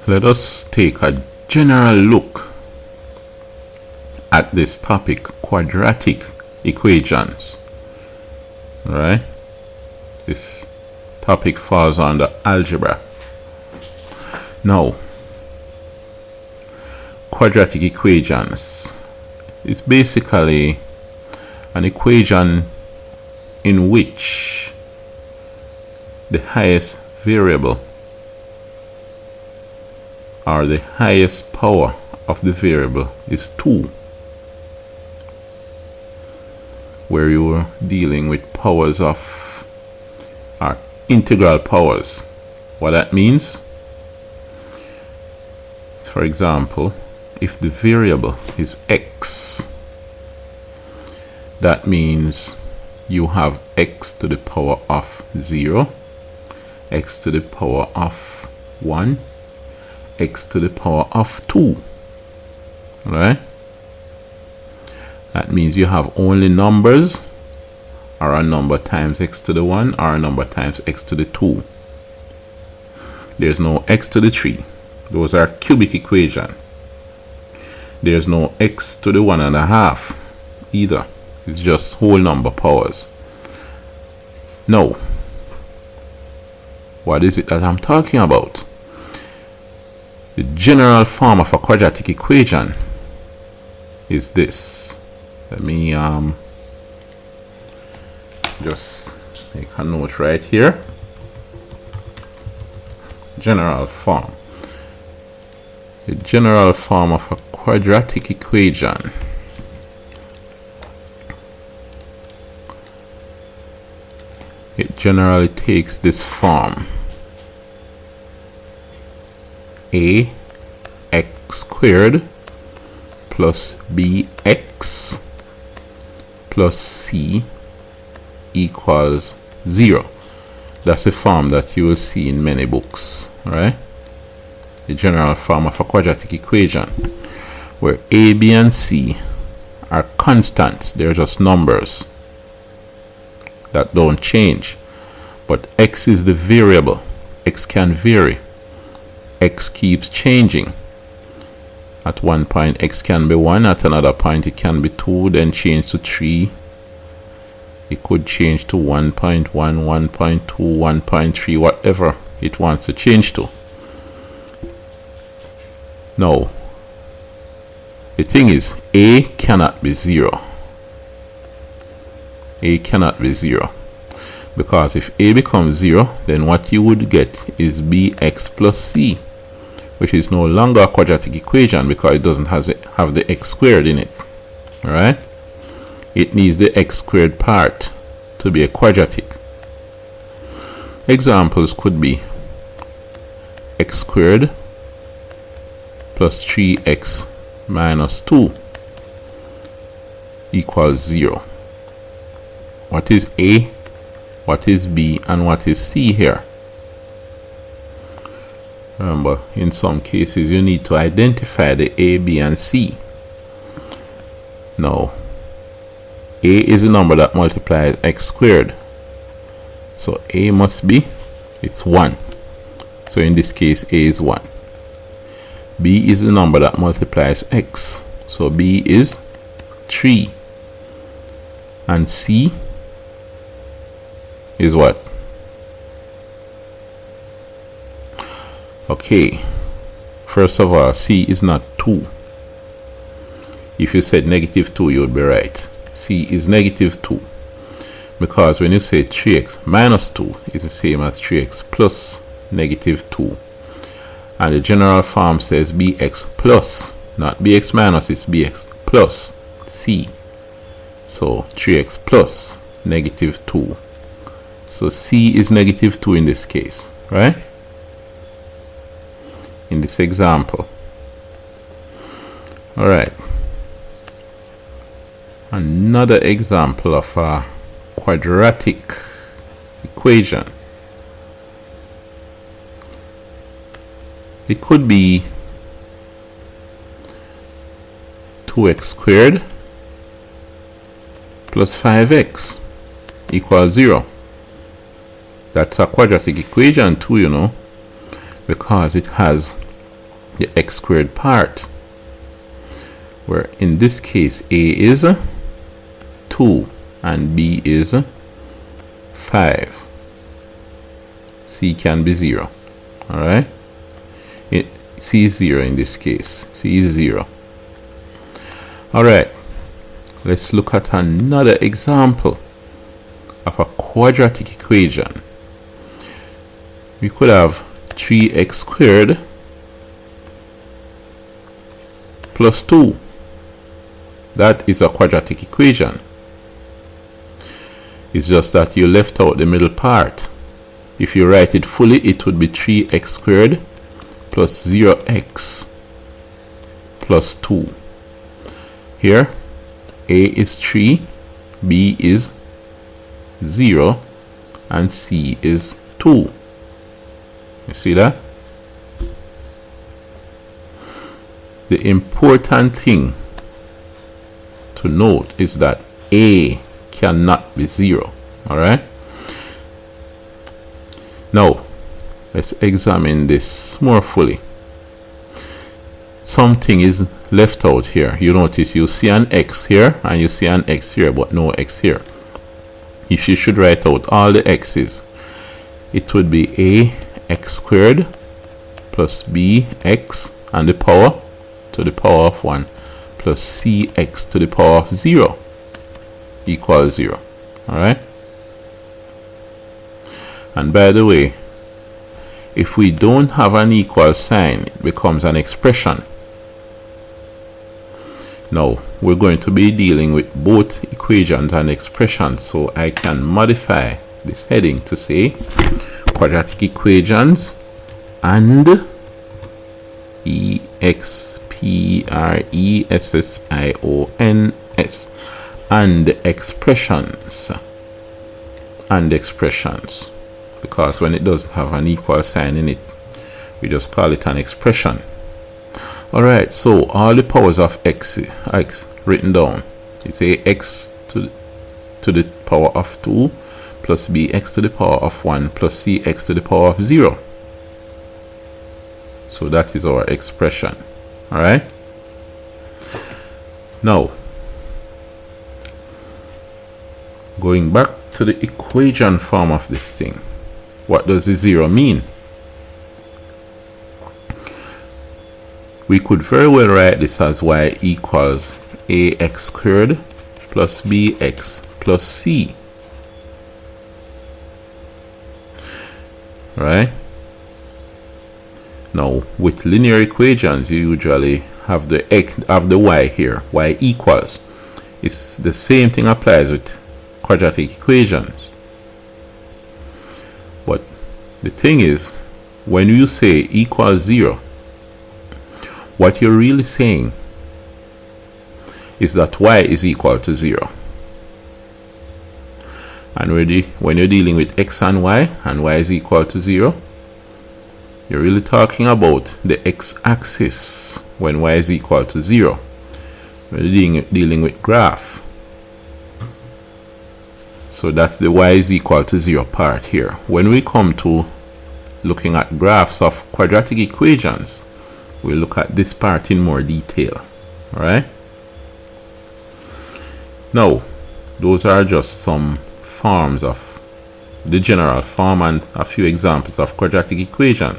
Let us take a general look at this topic, quadratic equations. Alright, this topic falls under algebra. Now, quadratic equations is basically an equation in which the highest variable or the highest power of the variable is 2, where you are dealing with powers of or integral powers. What that means, for example, if the variable is x, that means you have x to the power of 0, x to the power of 1, x to the power of 2. Right? That means you have only numbers, or a number times x to the 1 or a number times x to the 2. There's no x to the 3. Those are cubic equation. There's no x to the 1.5 either. It's just whole number powers. Now, what is it that I'm talking about? The general form of a quadratic equation is this. Let me just make a note right here. General form. The general form of a quadratic equation it generally takes this form: a x squared plus bx plus c equals 0. That's a form that you will see in many books, right? The general form of a quadratic equation, where a, b, and c are constants. They're just numbers that don't change, but x is the variable. X can vary. X keeps changing. At one point x can be 1, at another point it can be 2, then change to 3. It could change to 1.1, 1.2, 1.3, whatever it wants to change to. Now, the thing is, a cannot be 0. A cannot be 0. Because if a becomes 0, then what you would get is bx plus c, which is no longer a quadratic equation because it doesn't have the x squared in it. Alright? It needs the x squared part to be a quadratic. Examples could be x squared plus 3x minus 2 equals 0. What is a, what is b, and what is c here? Remember, in some cases you need to identify the a, b, and c. Now, a is a number that multiplies x squared, so a must be, it's 1. So in this case a is 1. B is the number that multiplies x, so b is 3. And c is what? Okay, first of all, c is not 2. If you said -2, you would be right. C is -2, because when you say 3x minus 2 is the same as 3x plus -2, and the general form says bx plus, not bx minus, it's bx plus c. So 3x plus -2. So c is -2 in this case, right? In this example. Alright. Another example of a quadratic equation. It could be 2x squared plus 5x equals 0. That's a quadratic equation too, you know, because it has the x squared part, where in this case a is 2 and b is 5. C can be 0. Alright? C is 0 in this case. C is 0. Alright. Let's look at another example of a quadratic equation. We could have 3x squared plus 2. That is a quadratic equation. It's just that you left out the middle part. If you write it fully, it would be 3x squared plus 0x plus 2. Here, a is 3, b is 0, and c is 2. You see that? The important thing to note is that a cannot be 0. Alright? Now, let's examine this more fully. Something is left out here. You notice you see an x here and you see an x here, but no x here. If you should write out all the x's, it would be a x squared plus b x and the power to the power of 1 plus c x to the power of 0 equals 0. Alright? And by the way, if we don't have an equal sign, it becomes an expression. Now, we're going to be dealing with both equations and expressions, so I can modify this heading to say quadratic equations and expressions and expressions, because when it doesn't have an equal sign in it, we just call it an expression. Alright, so all the powers of x written down. It's a x to the power of 2 plus bx to the power of 1 plus cx to the power of 0. So that is our expression. Alright? Now, going back to the equation form of this thing, what does the 0 mean? We could very well write this as y equals ax squared plus bx plus c. Right? Now, with linear equations, you usually have the y here, y equals. It's the same thing applies with quadratic equations. But the thing is, when you say equals 0, what you're really saying is that y is equal to 0. And when you're dealing with x and y is equal to 0, you're really talking about the x-axis when y is equal to 0. We're dealing with graph. So that's the y is equal to 0 part here. When we come to looking at graphs of quadratic equations, we'll look at this part in more detail. Alright? Now, those are just some forms of the general form and a few examples of quadratic equation.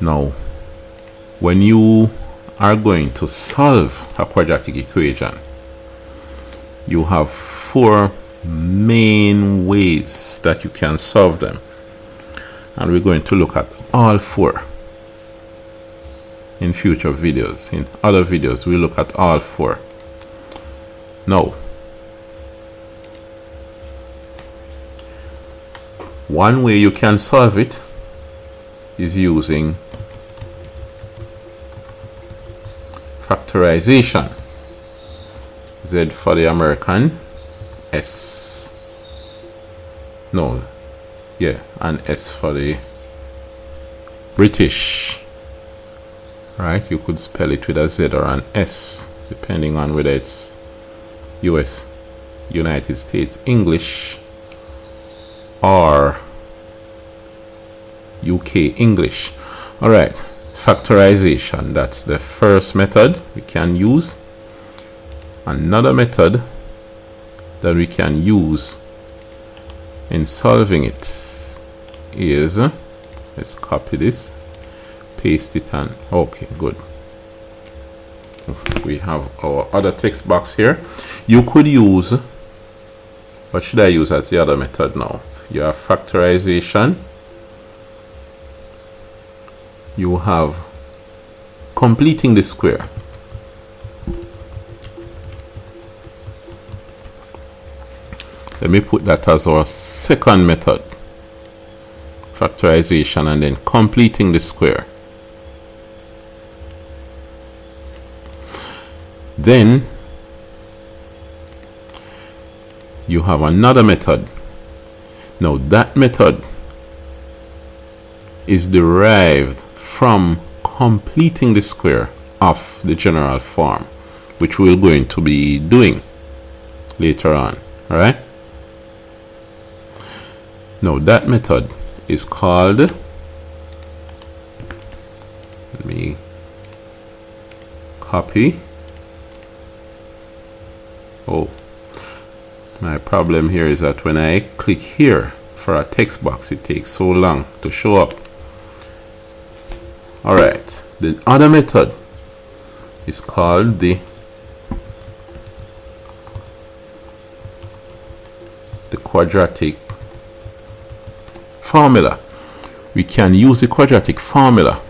Now, when you are going to solve a quadratic equation, you have 4 main ways that you can solve them, and we're going to look at all 4 in future videos. In other videos we'll look at all 4. Now, one way you can solve it is using factorization. Z for the American, S, no, yeah, and S for the British. Right, you could spell it with a Z or an S depending on whether it's United States English or UK English. Alright, factorization, that's the first method we can use. Another method that we can use in solving it is, let's copy this, paste it, and okay, good. We have our other text box here. You could use, what should I use as the other method now? You have factorization, you have completing the square. Let me put that as our second method, factorization and then completing the square. Then you have another method. Now that method is derived from completing the square of the general form, which we're going to be doing later on. Alright? Now that method is called, let me copy. Oh, my problem here is that when I click here for a text box, it takes so long to show up. Alright, the other method is called the quadratic formula. We can use the quadratic formula.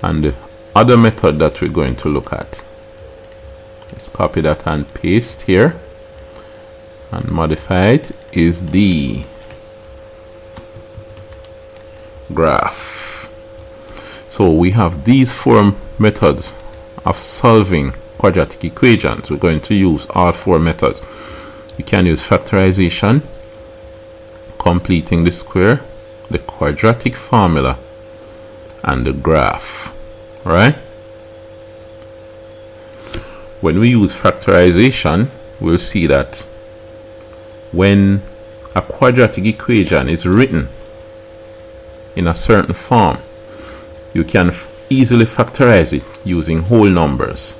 And the other method that we're going to look at, let's copy that and paste here and modify it, is the graph. So we have these four methods of solving quadratic equations. We're going to use all four methods. We can use factorization, completing the square, the quadratic formula, and the graph. Right? When we use factorization, we'll see that when a quadratic equation is written in a certain form, you can easily factorize it using whole numbers.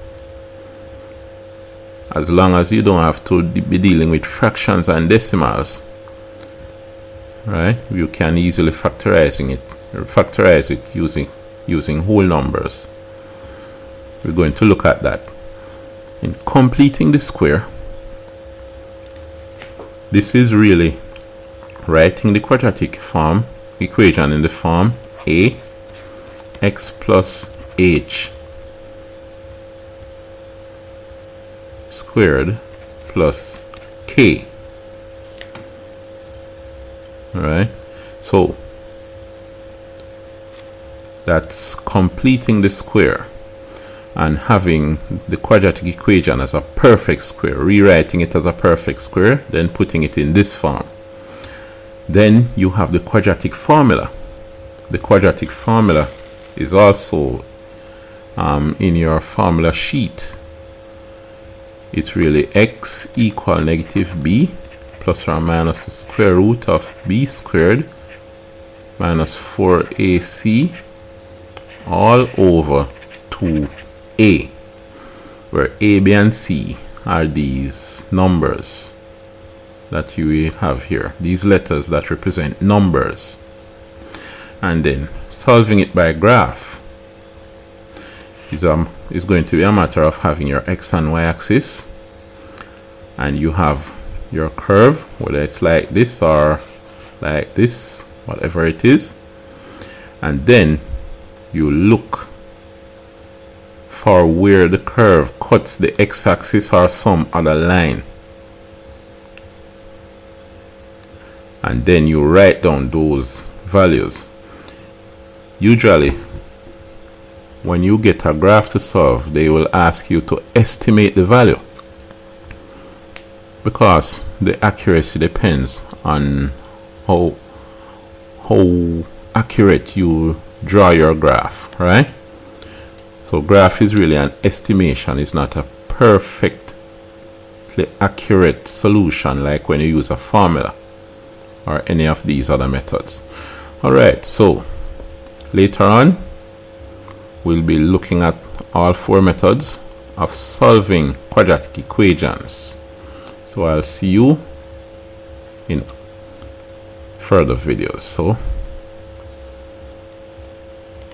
As long as you don't have to be dealing with fractions and decimals, right? You can easily factorize it using whole numbers. We're going to look at that. In completing the square, this is really writing the quadratic form equation in the form a x plus h squared plus k. Alright, so that's completing the square and having the quadratic equation as a perfect square, rewriting it as a perfect square, then putting it in this form. Then you have the quadratic formula. The quadratic formula is also in your formula sheet. It's really x equal negative b plus or minus the square root of b squared minus 4ac all over 2a, where a, b, and c are these numbers that you will have here, these letters that represent numbers. And then solving it by graph is going to be a matter of having your x and y axis, and you have your curve, whether it's like this or like this, whatever it is, and then you look for where the curve cuts the x-axis or some other line, and then you write down those values. Usually when you get a graph to solve, they will ask you to estimate the value, because the accuracy depends on how accurate you draw your graph, right? So graph is really an estimation. It's not a perfectly accurate solution like when you use a formula. or any of these other methods. Alright, so later on we'll be looking at all 4 methods of solving quadratic equations. So I'll see you in further videos. So